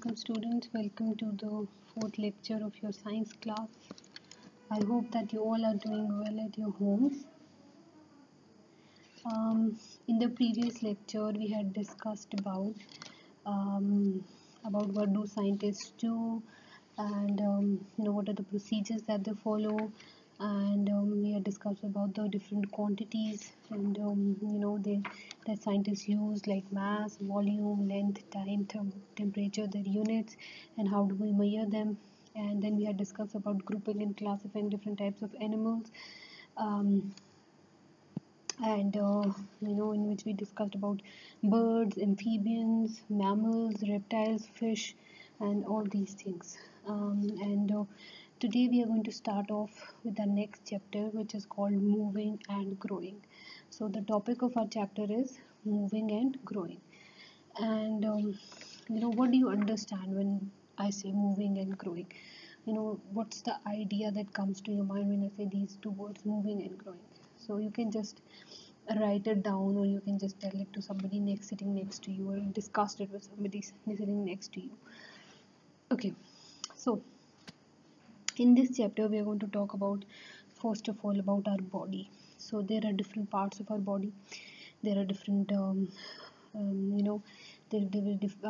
welcome students, welcome to the fourth lecture of your science class. I hope that you all are doing well at your homes. In the previous lecture we had discussed um, about what do scientists do, and what are the procedures that they follow, and we had discussed about the different quantities and that scientists use, like mass, volume, length, time, temperature, their units, and how do we measure them. And then we had discussed about grouping and classifying different types of animals, um, and in which we discussed about birds, amphibians, mammals, reptiles, fish, and all these things. And today we are going to start off with the next chapter, which is called moving and growing. So the topic of our chapter is moving and growing. And what do you understand when I say moving and growing? What's the idea that comes to your mind when I say these two words, moving and growing? So you can just write it down, or you can just tell it to somebody sitting next to you, or discuss it with somebody sitting next to you. Okay, so in this chapter we are going to talk about, first of all, about our body. So there are different parts of our body. There are different our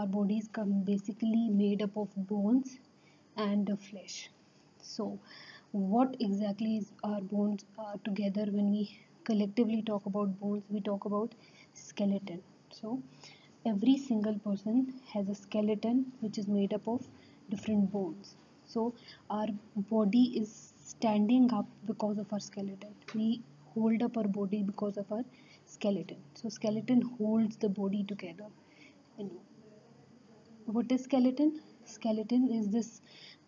bodies come basically made up of bones and flesh. So what exactly is our bones together? When we collectively talk about bones, we talk about skeleton. So every single person has a skeleton which is made up of different bones. So our body is standing up because of our skeleton. We hold up our body because of our skeleton. So skeleton holds the body together. And what is skeleton? Skeleton is this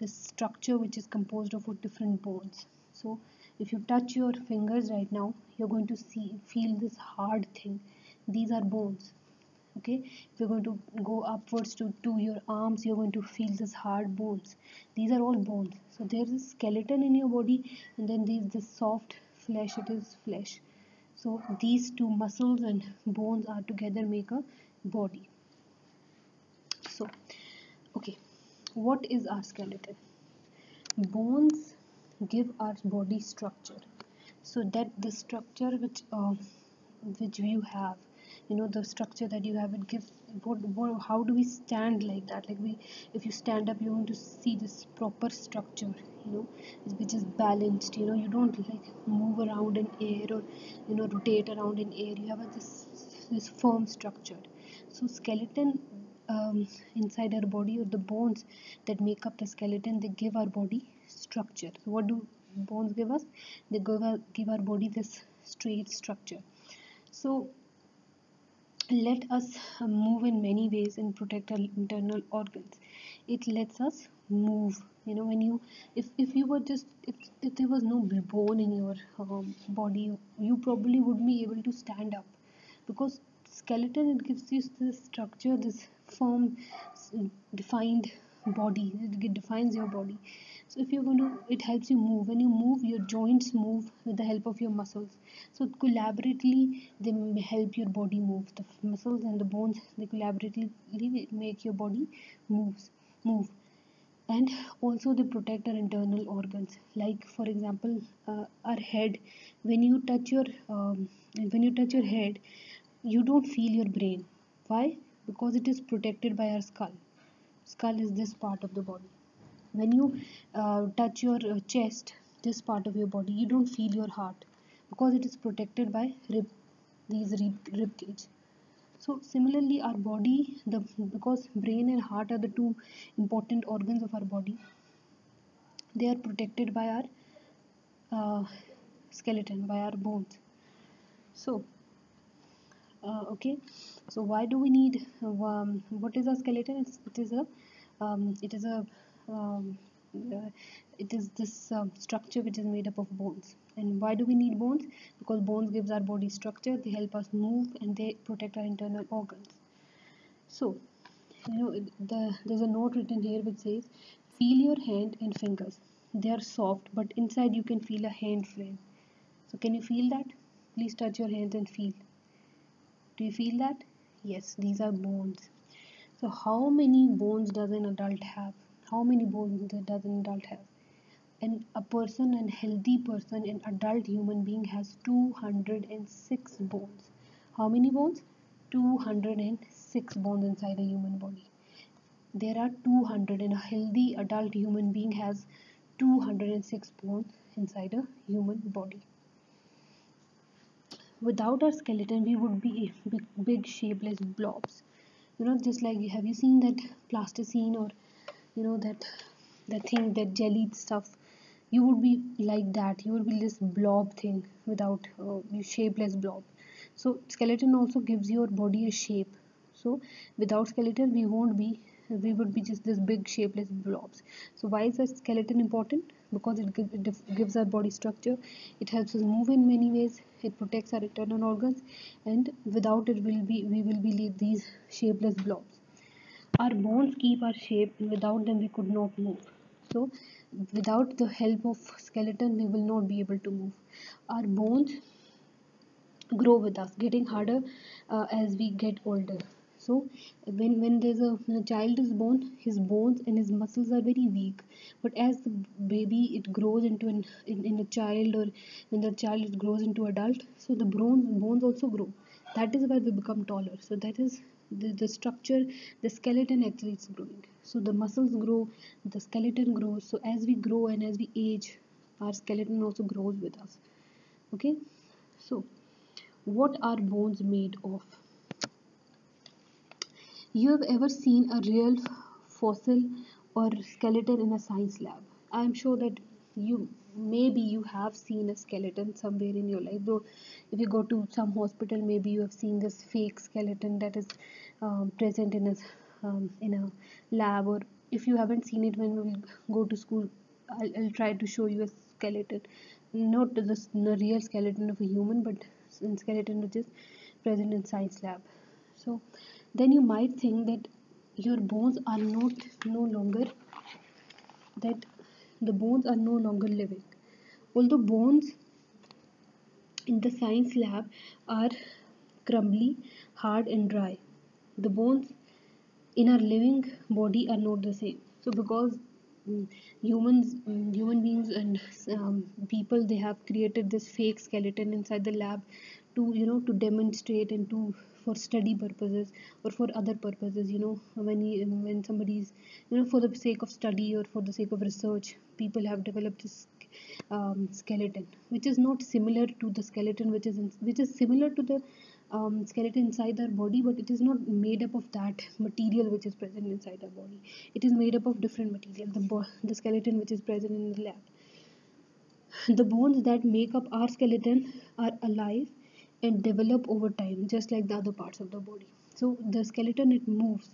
structure which is composed of different bones. So if you touch your fingers right now, you're going to feel this hard thing. These are bones. Okay, if you're going to go upwards to your arms, you're going to feel this hard bones. These are all bones. So there's a skeleton in your body, and then there's this soft flesh. It is flesh. So these two muscles and bones are together make a body. So okay, what is our skeleton? Bones give our body structure. So that the structure which you have, the structure that you have, it gives how do we stand like that? Like, if you stand up, you're going to see this proper structure, which is balanced. You don't like move around in air, or rotate around in air. You have this firm structure. So skeleton, inside our body, or the bones that make up the skeleton, they give our body structure. So what do bones give us? They give our body this straight structure. So let us move in many ways and protect our internal organs. It lets us move. When you, if you were just, if there was no bone in your body, you probably would be able to stand up, because skeleton, it gives you this structure, this firm, defined body. It defines your body. So if you're going to, it helps you move. When you move, your joints move with the help of your muscles. So collaboratively they help your body move. The muscles and the bones, they collaboratively make your body move. And also they protect our internal organs. Like, for example, our head. When you touch your head, you don't feel your brain. Why? Because it is protected by our skull. Skull is this part of the body. When you touch your chest, this part of your body, you don't feel your heart, because it is protected by rib cage. So similarly, our body, because brain and heart are the two important organs of our body, they are protected by our skeleton, by our bones. So okay, so why do we need what is a skeleton? It is a um, uh, it is this structure which is made up of bones. And why do we need bones? Because bones gives our body structure, they help us move, and they protect our internal organs. So there's a note written here which says, feel your hand and fingers. They are soft, but inside you can feel a hand frame. So can you feel that? Please touch your hands and feel. Do you feel that? Yes, these are bones. So how many bones does an adult have? How many bones does an adult have? And a person, an healthy person, an adult human being has 206 bones. How many bones? 206 bones inside a human body. There are 200, and a healthy adult human being has 206 bones inside a human body. Without our skeleton, we would be big shapeless blobs. Just like, have you seen that plasticine, or that thing, that jelly stuff? You would be like that. You would be this blob thing without shapeless blob. So skeleton also gives your body a shape. So without skeleton, we would be just this big shapeless blobs. So why is the skeleton important? Because it gives our body structure. It helps us move in many ways. It protects our internal organs, and without it, we will be like these shapeless blobs. Our bones keep our shape, and without them we could not move. So without the help of skeleton, we will not be able to move. Our bones grow with us, getting harder as we get older. So when there's when a child is born, his bones and his muscles are very weak. But as the baby, it grows into in a child, or when the child grows into adult, so the bones also grow. That is why we become taller. So that is the structure. The skeleton actually is growing. So the muscles grow, the skeleton grows. So as we grow and as we age, our skeleton also grows with us. Okay. So what are bones made of? You have ever seen a real fossil or skeleton in a science lab? I'm sure that you have seen a skeleton somewhere in your life. Though if you go to some hospital, maybe you have seen this fake skeleton that is present in a lab. Or if you haven't seen it, when we go to school, I'll try to show you a skeleton, not the real skeleton of a human, but a skeleton which is present in science lab. So then you might think that your bones are not no longer that the bones are no longer living. Although bones in the science lab are crumbly, hard and dry, the bones in our living body are not the same. So because human beings and people, they have created this fake skeleton inside the lab to to demonstrate and to for study purposes or for other purposes. When somebody's for the sake of study or for the sake of research, people have developed this skeleton which is not similar to the skeleton which is similar to the skeleton inside our body, but it is not made up of that material which is present inside our body. It is made up of different material. The skeleton which is present in the lab, the bones that make up our skeleton are alive and develop over time, just like the other parts of the body. So the skeleton, it moves.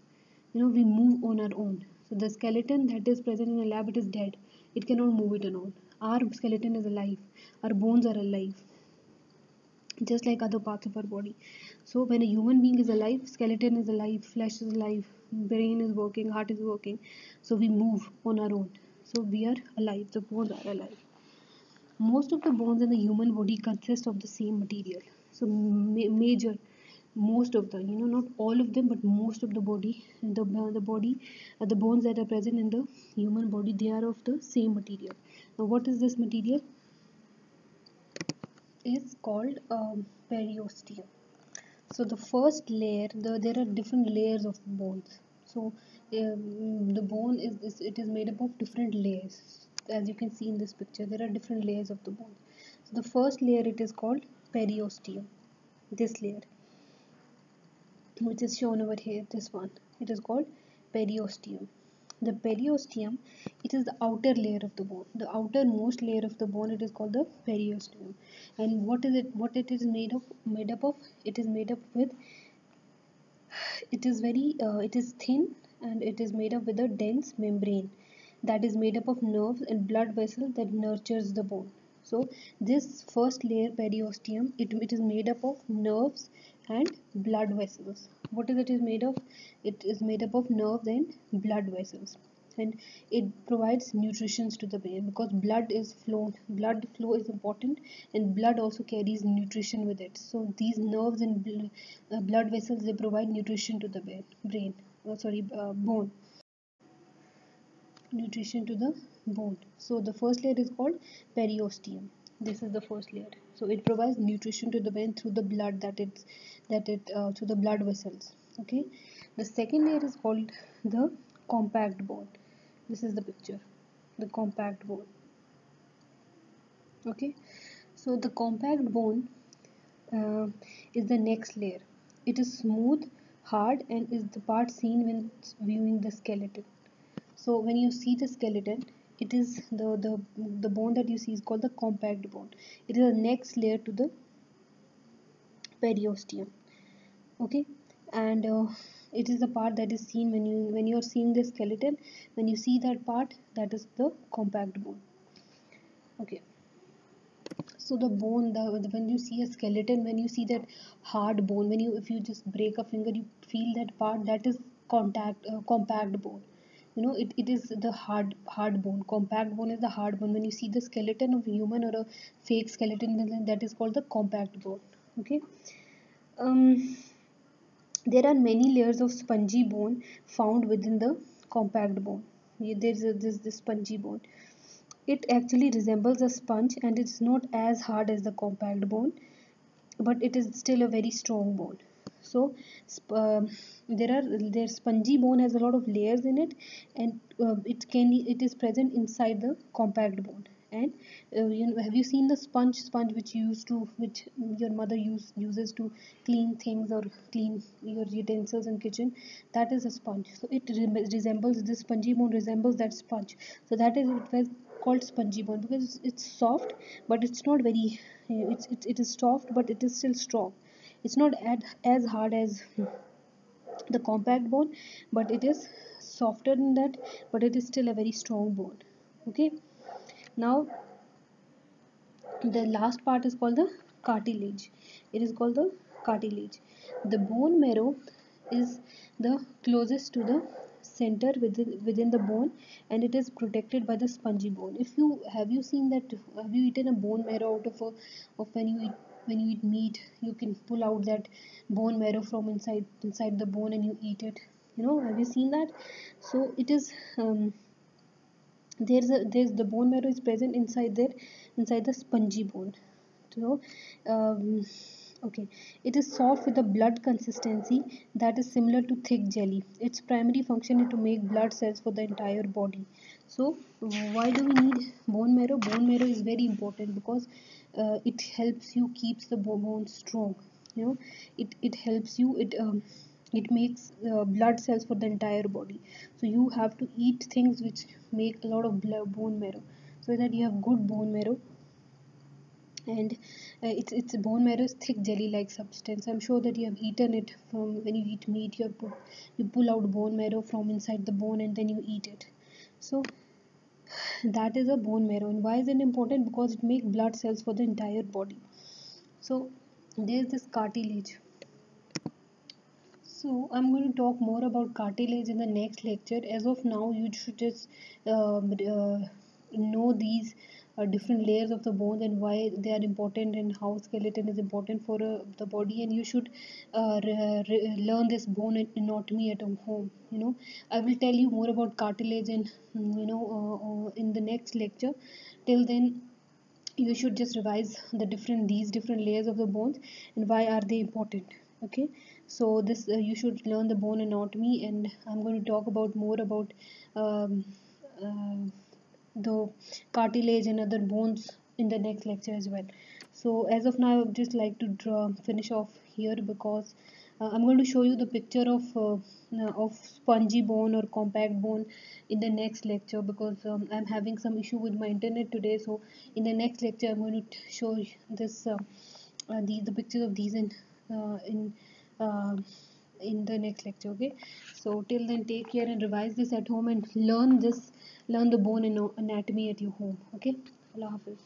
We move on our own. So the skeleton that is present in a lab, it is dead. It cannot move it alone. Our skeleton is alive. Our bones are alive, just like other parts of our body. So when a human being is alive, skeleton is alive, flesh is alive, brain is working, heart is working. So we move on our own. So we are alive. The bones are alive. Most of the bones in the human body consist of the same material. So major, most of the, not all of them, but most of the body, the bones that are present in the human body, they are of the same material. Now what is this material? Is called periosteum. So the first layer, there are different layers of bones. So the bone it is made up of different layers. As you can see in this picture, there are different layers of the bone. So the first layer, it is called periosteum. This layer, which is shown over here, this one, it is called periosteum. The periosteum, it is the outer layer of the bone. The outermost layer of the bone, it is called the periosteum. And what is it? What it is made up of? It is made up with. It is it is thin, and it is made up with a dense membrane that is made up of nerves and blood vessels that nurtures the bone. So this first layer, periosteum, it is made up of nerves and blood vessels. What is it is made of? It is made up of nerves and blood vessels, and it provides nutrition to the brain, because blood flow is important, and blood also carries nutrition with it. So these nerves and blood vessels, they provide nutrition to the brain. bone. Nutrition to the bone. So the first layer is called periosteum. This is the first layer. So it provides nutrition to the bone through the blood that it through the blood vessels. Okay. The second layer is called the compact bone. This is the picture. The compact bone. Okay. So the compact bone uh, is the next layer. It is smooth, hard, and is the part seen when viewing the skeleton. So when you see the skeleton, it is the bone that you see is called the compact bone. It is the next layer to the periosteum. Okay, and it is the part that is seen when you are seeing the skeleton. When you see that part, that is the compact bone. Okay, so the bone, when you see a skeleton, when you see that hard bone, when you if you just break a finger, you feel that part, that is compact bone. You know, it is the hard bone. Compact bone is the hard bone. When you see the skeleton of a human or a fake skeleton, then that is called the compact bone. Okay. um there are many layers of spongy bone found within the compact bone. This spongy bone, it actually resembles a sponge, and it's not as hard as the compact bone, but it is still a very strong bone. So their spongy bone has a lot of layers in it, and it is present inside the compact bone. And have you seen the sponge which your mother uses to clean things or clean your utensils in kitchen? That is a sponge. So it resembles, this spongy bone resembles that sponge. So that is it was called spongy bone, because it's soft, but it's not very it is soft, but it is still strong. It's not as hard as the compact bone, but it is softer than that, but it is still a very strong bone. Okay. Now the last part is called the cartilage. It is called the cartilage. The bone marrow is the closest to the center within the bone, and it is protected by the spongy bone. If you have you seen that, have you eaten a bone marrow out of when you eat meat, you can pull out that bone marrow from inside the bone and you eat it. You know, have you seen that? So it is there's the bone marrow is present inside the spongy bone. So um, okay, it is soft with a blood consistency that is similar to thick jelly. Its primary function is to make blood cells for the entire body. So why do we need bone marrow? Bone marrow is very important because it helps you keeps the bone strong. You know, it helps you, it makes blood cells for the entire body. So you have to eat things which make a lot of bone marrow, so that you have good bone marrow. And it's bone marrow is thick jelly like substance. I'm sure that you have eaten it. From when you eat meat, you pull out bone marrow from inside the bone and then you eat it. So that is a bone marrow. And why is it important? Because it makes blood cells for the entire body. So there's this cartilage. So I'm going to talk more about cartilage in the next lecture. As of now, you should just know these different layers of the bones and why they are important, and how skeleton is important for the body. And you should learn this bone anatomy at home. You know, I will tell you more about cartilage and in the next lecture. Till then, you should just revise these different layers of the bones and why are they important. Okay. So this you should learn the bone anatomy, and I'm going to talk about more about um, uh, the cartilage and other bones in the next lecture as well. So as of now, I would just like to finish off here, because I'm going to show you the picture of spongy bone or compact bone in the next lecture, because I'm having some issue with my internet today. So in the next lecture, I'm going to show this the pictures of these uh, in the next lecture. Okay. So till then, take care and revise this at home, and learn the bone anatomy at your home. Okay. Allah Hafiz.